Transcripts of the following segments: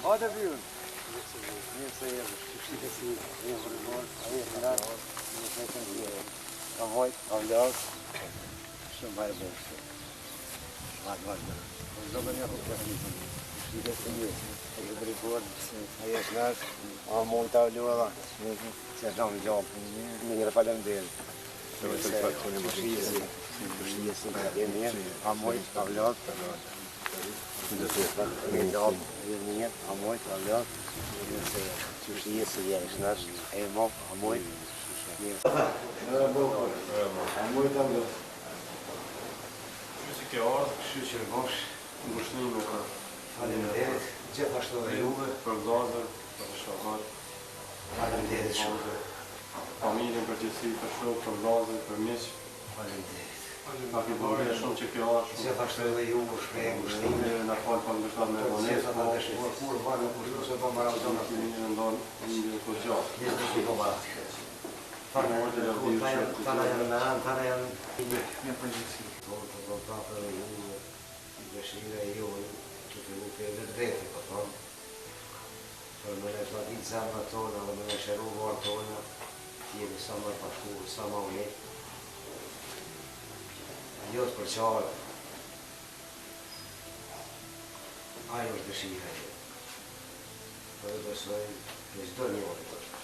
Hajde vyun. Mirë se jemi. Shqipë si jemi vërmor, a jemi nga, në të të njërë. Ka vojt, ka vlas, shumë bajë bërë. Vajtë. Zonë një hukë të një. Shqipë si jemi. E këtë rikord, a jesh nash, a mund të avlu edhe. Se është në gjopë, mirë falem dhe. Përshqisi, a mojt, ka vlas. Mirë gjopë, mirë, a mojt, ka vlas. Përshqisi, jesh nash, e mok, a mojt. A mojt, a vlas. Që ke ardhë, kështu që bosh, ngushtimin ka. Faleminderit, gjithashtu dhe juve. Për vllazër, për shoqat. Faleminderit shumë. Familjen përgjithësi, për shok, për vllazër, për miq. Faleminderit. Faleminderit shumë që ke ardhur. Gjithashtu dhe ju shprej ngushtimin. Na fal pa ngushtat me vonesë. Gjithashtu dhe shprej kur banë kushtu se po marrë zonë. Një ndon një koqja. Gjithashtu po marrë. Tana janë në anë, tana janë një përgjithësi. Tonë të prapë dhe ju, dëshira e ju, që të nuk e vetë, po tonë. Për me në shvatit zemra tona, dhe me në shëru varë tona, t'jemi sa më pashkur, sa më ulet. Jo të përqarë. Ajo është dëshira e ju. Për e besoj, në çdo njëri është.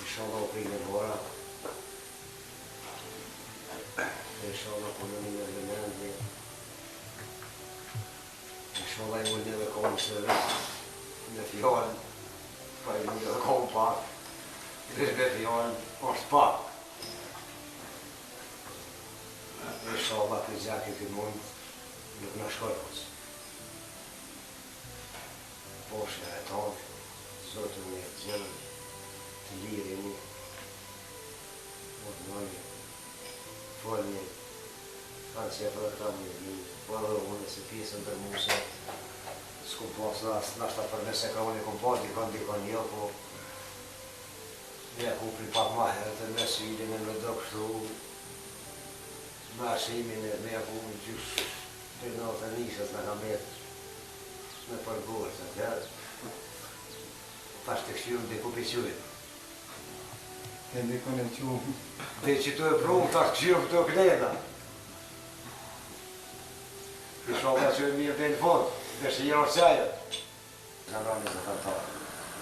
Inshallah u prinë vora. Inshallah punoni në vëmendje. Inshallah i mundi dhe kohën së në fjallën, pa i mundi dhe kohën pak. Dhe fjallën është pak. Inshallah të gjakit i mund nuk në shkojës. Poshë e tonë, Zotën e gjënë, të lirini, ordnoni, folni, kanë që e për këta një, po edhe unë se pjesën për muse, s'ku posë nashta për nëse ka unë i kom posë, dikon një, po ne ku pri pak ma herët e me sylin e me do kështu, me ashimin e me ku në gjysh, për në të nishës në kamet, me përgurë të tërë, tash të kështu dhe ku pëqyën. E ndikon e qumë. Dhe që tu e prumë, tash këshirë për të kneda. Kisholla që e mirë dhe në fond, dhe që jërë qajët. Në rëmë dhe të tarë,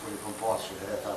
kër i kom pasë që dhe të